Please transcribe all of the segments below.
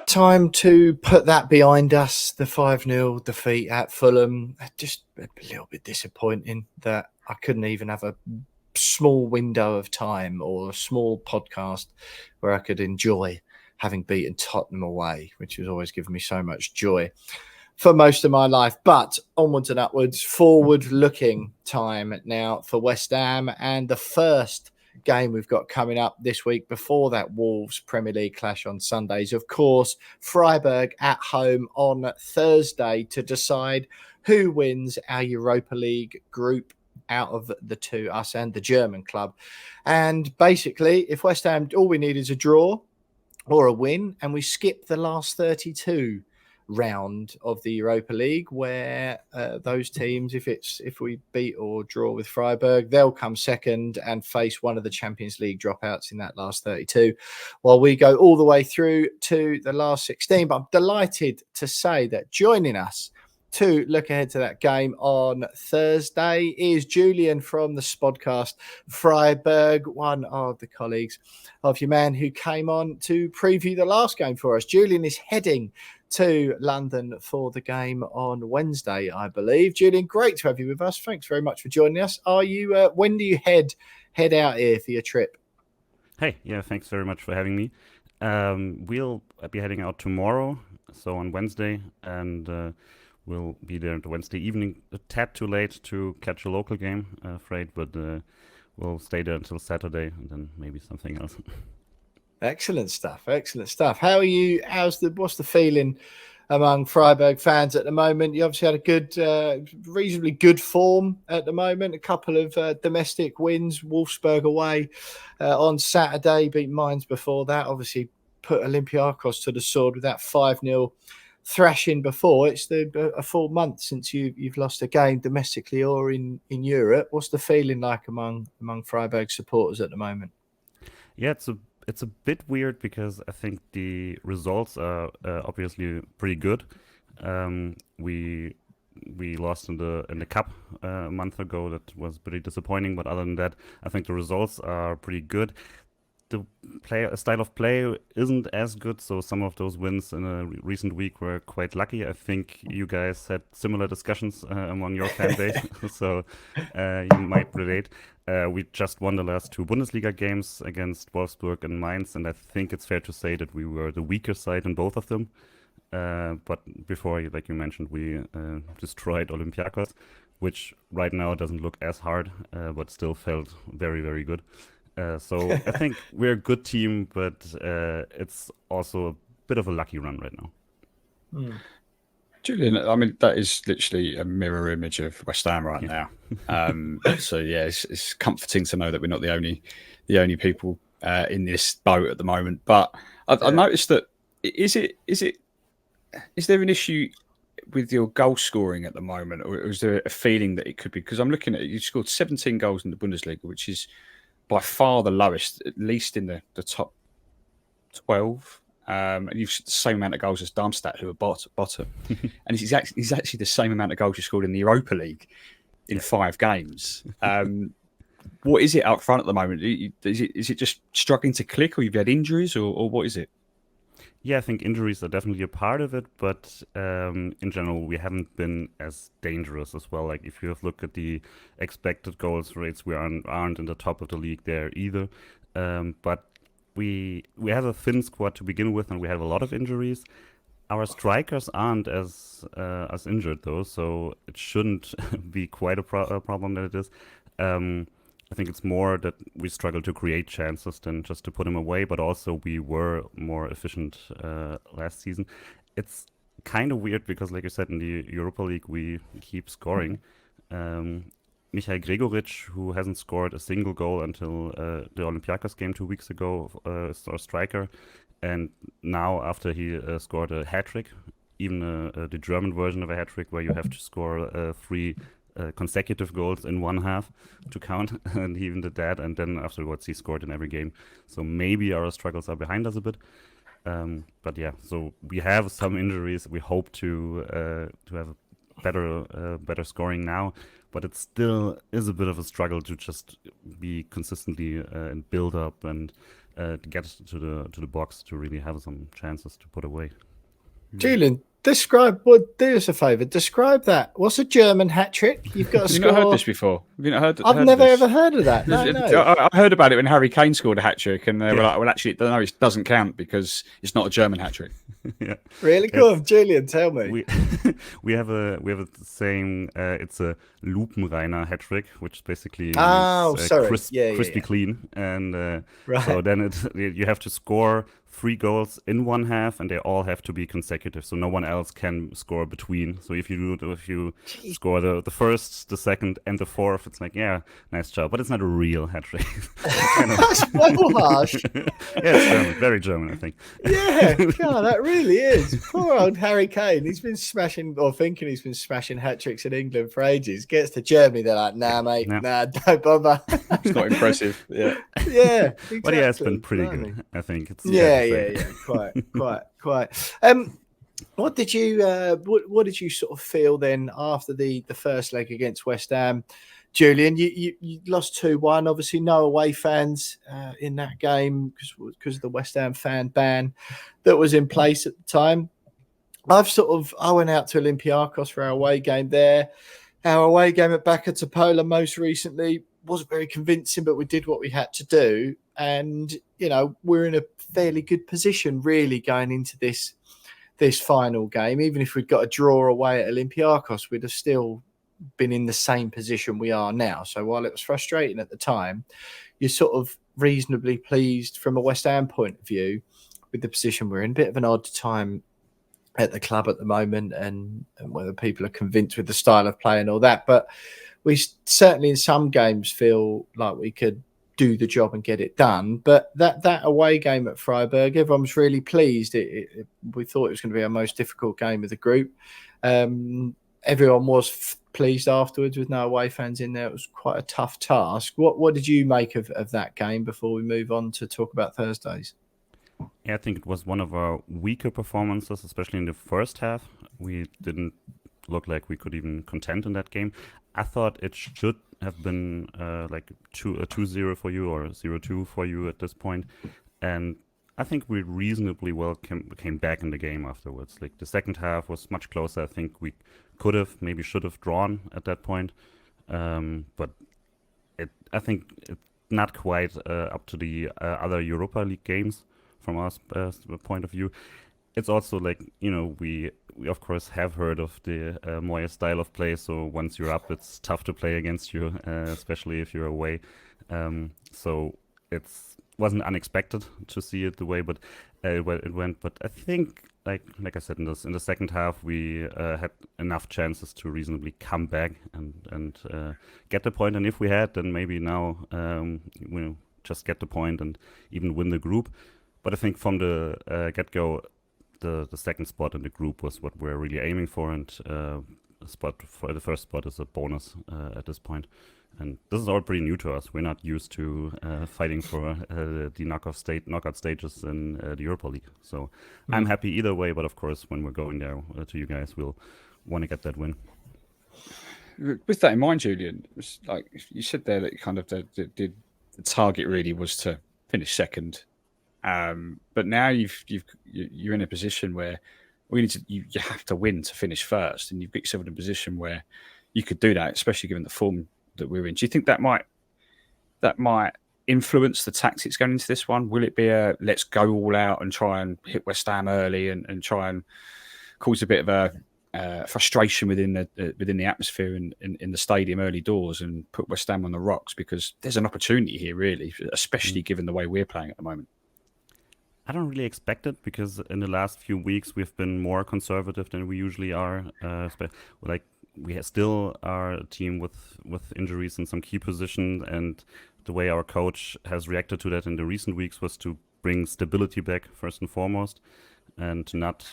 time to put that behind us, the 5-0 defeat at Fulham. Just a little bit disappointing that I couldn't even have a small window of time or a small podcast where I could enjoy having beaten Tottenham away, which has always given me so much joy for most of my life. But onwards and upwards, forward-looking time now for West Ham, and the first game we've got coming up this week before that Wolves Premier League clash on Sundays. Of course, Freiburg at home on Thursday to decide who wins our Europa League group out of the two, us and the German club. And basically, if West Ham, all we need is a draw or a win, and we skip the last 32 round of the Europa League, where those teams, if we beat or draw with Freiburg, they'll come second and face one of the Champions League dropouts in that last 32, while we go all the way through to the last 16. But I'm delighted to say that joining us to look ahead to that game on Thursday is Julian from the Spodcast Freiburg, one of the colleagues of your man who came on to preview the last game for us. Julian is heading to London for the game on Wednesday, I believe. Julian, great to have you with us. Thanks very much for joining us. Are you? When do you head out here for your trip? Hey, yeah, thanks very much for having me. We'll be heading out tomorrow, so on Wednesday, and we'll be there on Wednesday evening. A tad too late to catch a local game, afraid, but we'll stay there until Saturday, and then maybe something else. Excellent stuff. How are you? What's the feeling among Freiburg fans at the moment? You obviously had a good, reasonably good form at the moment. A couple of domestic wins, Wolfsburg away on Saturday, beat Mainz before that. Obviously put Olympiacos to the sword with that 5-0 thrashing before. It's a full month since you've lost a game domestically or in Europe. What's the feeling like among Freiburg supporters at the moment? Yeah, it's a bit weird because I think the results are obviously pretty good. We lost in the cup a month ago. That was pretty disappointing. But other than that, I think the results are pretty good. The style of play isn't as good, so some of those wins in a recent week were quite lucky. I think you guys had similar discussions among your fan base, so you might relate. We just won the last two Bundesliga games against Wolfsburg and Mainz, and I think it's fair to say that we were the weaker side in both of them. But before, like you mentioned, we destroyed Olympiacos, which right now doesn't look as hard, but still felt very, very good. So I think we're a good team, but it's also a bit of a lucky run right now. Julian, I mean, that is literally a mirror image of West Ham right now. So yeah, it's comforting to know that we're not the only people in this boat at the moment. But I noticed that is there an issue with your goal scoring at the moment, or is there a feeling that it could be? Because I'm looking at it, you scored 17 goals in the Bundesliga, which is by far the lowest, at least in the top 12. And you've the same amount of goals as Darmstadt, who are bottom. And it's actually the same amount of goals you scored in the Europa League in 5 games. What is it up front at the moment? Is it just struggling to click, or you've had injuries, or what is it? Yeah, I think injuries are definitely a part of it, but in general, we haven't been as dangerous as well. Like, if you look at the expected goals rates, we aren't in the top of the league there either. But we have a thin squad to begin with, and we have a lot of injuries. Our strikers aren't as injured, though, so it shouldn't be quite a problem that it is. I think it's more that we struggle to create chances than just to put them away, but also we were more efficient last season. It's kind of weird because, like you said, in the Europa League, we keep scoring. Michael Gregoritsch, who hasn't scored a single goal until the Olympiacos game 2 weeks ago, is our striker. And now, after he scored a hat-trick, even the German version of a hat-trick, where you have to score 3 consecutive goals in one half to count, and he even did that, and then afterwards he scored in every game. So maybe our struggles are behind us a bit. But yeah, so we have some injuries. We hope to have a better scoring now, but it still is a bit of a struggle to just be consistently in build up and to get to the box to really have some chances to put away. Julian, do us a favour. Describe that. What's a German hat trick? You've got to Have you score. not heard this before? Have you not heard? I've never ever heard of that. No. I heard about it when Harry Kane scored a hat trick, and they were like, "Well, actually, no, it doesn't count because it's not a German hat trick." Yeah, really cool. Julian, tell me. We have a saying. It's a Lupenreiner hat trick, which basically means crispy clean, and so then you have to score 3 goals in one half, and they all have to be consecutive, so no one else can score between. So if you score the first, the second, and the fourth, it's like, yeah, nice job, but it's not a real hat trick. That's well harsh. It's German, very German, I think. Yeah, God, that really is. Poor old Harry Kane. He's been smashing, or thinking he's been smashing hat tricks in England for ages. Gets to Germany, they're like, nah, mate, nah, don't bother. It's not impressive. Yeah, exactly. But yeah, it's been pretty good, I think. It's, quite. What did you sort of feel then after the first leg against West Ham, Julian? You lost 2-1. Obviously, no away fans in that game because of the West Ham fan ban that was in place at the time. I went out to Olympiacos for our away game there. Our away game at Bacca Topola most recently wasn't very convincing, but we did what we had to do. And, we're in a fairly good position really going into this final game. Even if we'd got a draw away at Olympiacos, we'd have still been in the same position we are now. So while it was frustrating at the time, you're sort of reasonably pleased from a West Ham point of view with the position we're in. A bit of an odd time at the club at the moment, and whether people are convinced with the style of play and all that. But we certainly in some games feel like we could do the job and get it done. But that away game at Freiburg, everyone was really pleased. We thought it was going to be our most difficult game of the group. Everyone was pleased afterwards with no away fans in there. It was quite a tough task. What did you make of that game before we move on to talk about Thursdays? Yeah, I think it was one of our weaker performances, especially in the first half. We didn't look like we could even contend in that game. I thought it should have been like 2-0 for you or 0-2 for you at this point. And I think we reasonably well came back in the game afterwards. Like the second half was much closer. I think we maybe should have drawn at that point. But I think it's not quite up to the other Europa League games from our point of view. It's also like, we of course have heard of the Moyes style of play. So once you're up, it's tough to play against you, especially if you're away. So it wasn't unexpected to see it the way, but it went. But I think, like I said, in the second half, we had enough chances to reasonably come back and get the point. And if we had, then maybe now just get the point and even win the group. But I think from the get-go, the second spot in the group was what we're really aiming for, and the first spot is a bonus at this point. And this is all pretty new to us. We're not used to fighting for the knockout stages in the Europa League. So I'm happy either way, but of course, when we're going there to you guys, we'll want to get that win. With that in mind, Julian, it's like you said there that kind of the target really was to finish second. But now you're in a position where you have to win to finish first, and you've got yourself in a position where you could do that, especially given the form that we're in. Do you think that might influence the tactics going into this one? Will it be a let's go all out and try and hit West Ham early and try and cause a bit of a frustration within the atmosphere in the stadium early doors and put West Ham on the rocks? Because there's an opportunity here, really, especially given the way we're playing at the moment. I don't really expect it, because in the last few weeks we've been more conservative than we usually are. Like we still are a team with injuries in some key positions, and the way our coach has reacted to that in the recent weeks was to bring stability back first and foremost, and to not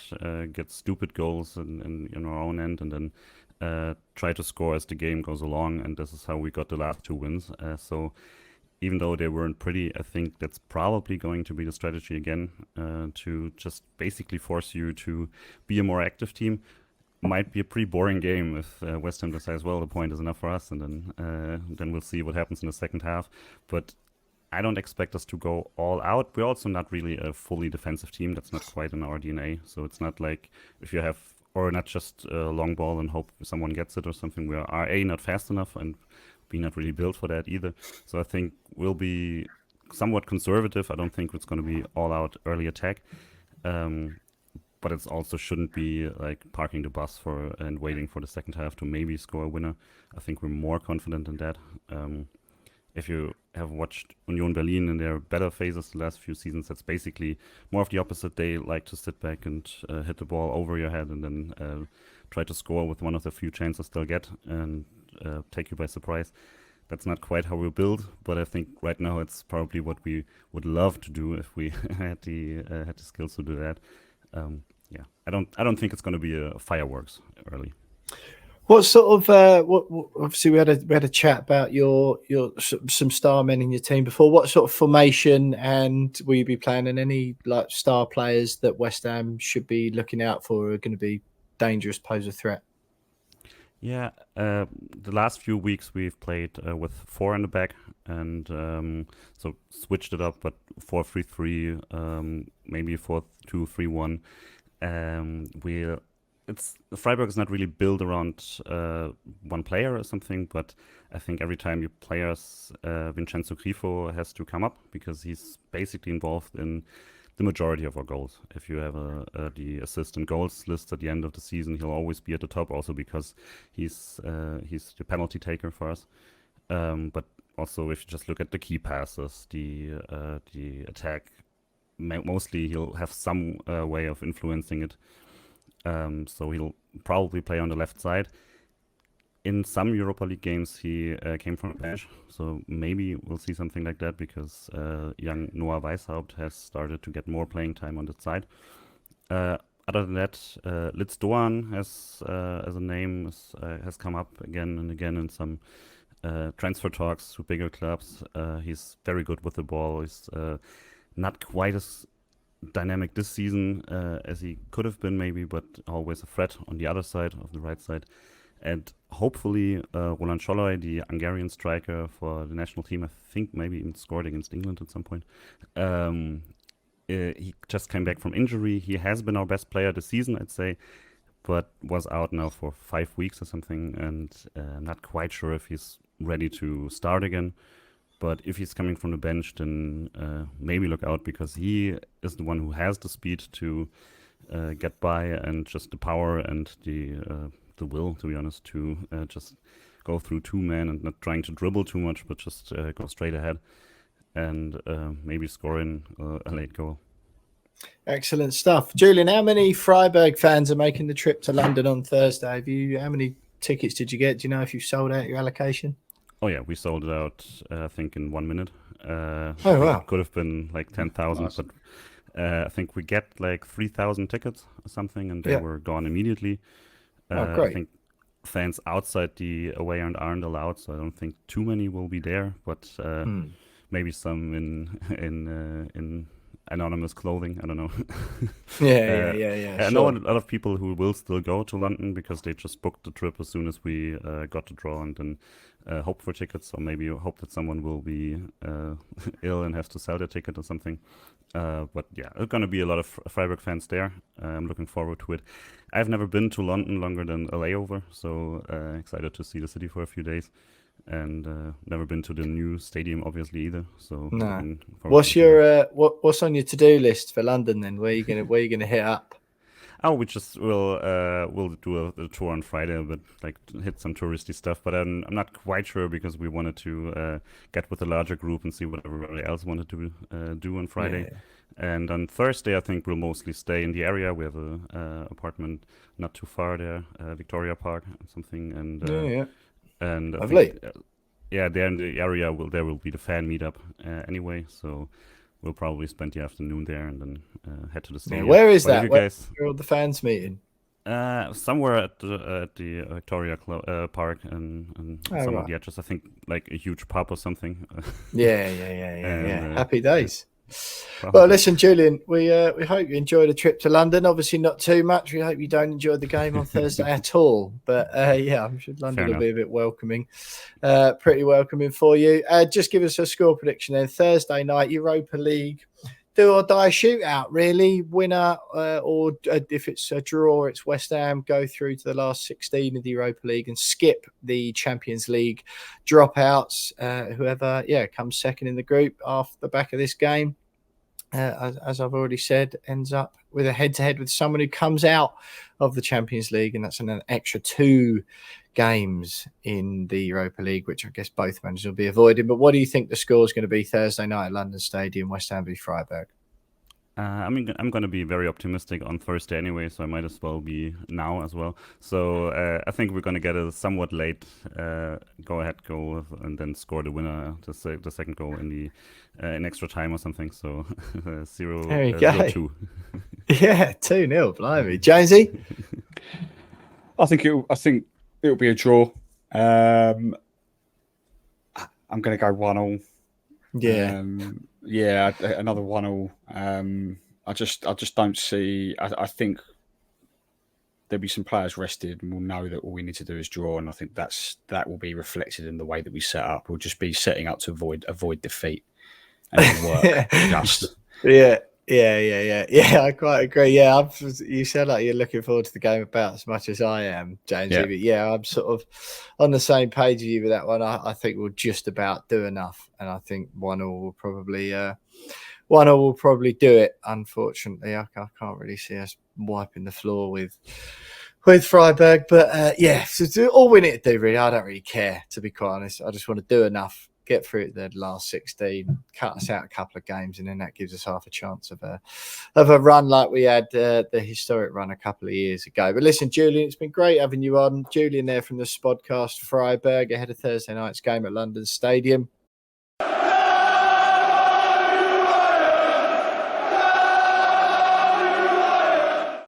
get stupid goals in our own end, and then try to score as the game goes along. And this is how we got the last 2 wins. So even though they weren't pretty, I think that's probably going to be the strategy again, to just basically force you to be a more active team. Might be a pretty boring game if West Ham decides, well, the point is enough for us, and then we'll see what happens in the second half. But I don't expect us to go all out. We're also not really a fully defensive team. That's not quite in our DNA. So it's not like if you have, or not just a long ball and hope someone gets it or something. We are A, not fast enough, and B, not really built for that either. So I think we'll be somewhat conservative. I don't think it's going to be all out early attack. But it also shouldn't be like parking the bus and waiting for the second half to maybe score a winner. I think we're more confident in that. If you have watched Union Berlin in their better phases the last few seasons, that's basically more of the opposite. They like to sit back and hit the ball over your head and then try to score with one of the few chances they'll get and take you by surprise. That's not quite how we build, but I think right now it's probably what we would love to do if we had the skills to do that. I don't think it's going to be a fireworks early. What sort of obviously we had a chat about your some star men in your team before. What sort of formation, and will you be planning any like star players that West Ham should be looking out for, are going to be dangerous, pose a threat? Yeah, the last few weeks we've played with 4 in the back, and so switched it up, but 4-3-3, maybe 4-2-3-1. Freiburg is not really built around one player or something, but I think every time you play us, Vincenzo Grifo has to come up because he's basically involved in the majority of our goals. If you have the assist and goals list at the end of the season, he'll always be at the top, also because he's the penalty taker for us. But also, if you just look at the key passes, the attack, mostly he'll have some way of influencing it. So he'll probably play on the left side. In some Europa League games, he came from the bench, so maybe we'll see something like that because young Noah Weishaupt has started to get more playing time on that side. Other than that, Litz Doan as a name has come up again and again in some transfer talks to bigger clubs. He's very good with the ball. He's not quite as dynamic this season as he could have been maybe, but always a threat on the other side, of the right side. And hopefully Roland Scholloy, the Hungarian striker for the national team, I think maybe even scored against England at some point. He just came back from injury. He has been our best player this season, I'd say, but was out now for 5 weeks or something, and I'm not quite sure if he's ready to start again. But if he's coming from the bench, then maybe look out, because he is the one who has the speed to get by, and just the power and the will, to be honest, to just go through 2 men and not trying to dribble too much, but just go straight ahead and maybe score in a late goal. Excellent stuff. Julian, how many Freiburg fans are making the trip to London on Thursday? How many tickets did you get? Do you know if you sold out your allocation? Oh yeah, we sold it out, I think, in 1 minute. Oh wow! It could have been like 10,000, nice. But I think we get like 3,000 tickets or something, and they were gone immediately. Great. I think fans outside the away end aren't allowed, so I don't think too many will be there. But maybe some in anonymous clothing. I don't know. Yeah. I know a lot of people who will still go to London because they just booked the trip as soon as we got the draw, and then hope for tickets, or maybe hope that someone will be ill and have to sell their ticket or something. But yeah, there's going to be a lot of Freiburg fans there. I'm looking forward to it. I've never been to London longer than a layover, so excited to see the city for a few days. And never been to the new stadium, obviously, either. So no. What's your what's on your to-do list for London then? Where are you gonna hit up? Oh, we just we'll do a tour on Friday, but like hit some touristy stuff. But I'm not quite sure, because we wanted to get with a larger group and see what everybody else wanted to do on Friday. Yeah. And on Thursday, I think we'll mostly stay in the area. We have a apartment not too far there, Victoria Park or something, and and lovely. There in the area there will be the fan meetup anyway, so we'll probably spend the afternoon there and then head to the stadium. Where is that? Where are the fans meeting? Somewhere at the Victoria Park and some of the edges. I think like a huge pub or something. Yeah. Happy days. Well, listen, Julian, we hope you enjoyed the trip to London. Obviously, not too much. We hope you don't enjoy the game on Thursday at all. But I'm sure London will be a bit welcoming, pretty welcoming for you. Just give us a score prediction then. Thursday night, Europa League, do or die shootout, really. Winner, or if it's a draw, it's West Ham, go through to the last 16 of the Europa League and skip the Champions League dropouts. Whoever, comes second in the group off the back of this game. As I've already said, ends up with a head-to-head with someone who comes out of the Champions League, and that's an extra 2 games in the Europa League, which I guess both managers will be avoiding. But what do you think the score is going to be Thursday night at London Stadium, West Ham v Freiburg? I'm going to be very optimistic on Thursday anyway, so I might as well be now as well. So I think we're going to get a somewhat late go-ahead goal and then score the winner, the second goal in the in extra time or something. So 0-2. Yeah, 2-0. Blimey, Jonesy. I think it'll be a draw. I'm going to go 1-1. Yeah. Another 1-1. I just don't see. I think there'll be some players rested, and we'll know that all we need to do is draw. And I think that will be reflected in the way that we set up. We'll just be setting up to avoid defeat, and it'll work. Just yeah. I quite agree. Yeah, you sound like you're looking forward to the game about as much as I am, James. Yeah. But I'm sort of on the same page with you with that one. I think we'll just about do enough, and I think 1-1 will probably 1-0 will probably do it. Unfortunately, I can't really see us wiping the floor with Freiburg. But so all we need to do, really, I don't really care, to be quite honest. I just want to do enough, get through the last 16, cut us out a couple of games, and then that gives us half a chance of a run like we had the historic run a couple of years ago. But listen, Julian, it's been great having you on. Julian there from the Spodcast Freiburg ahead of Thursday night's game at London Stadium.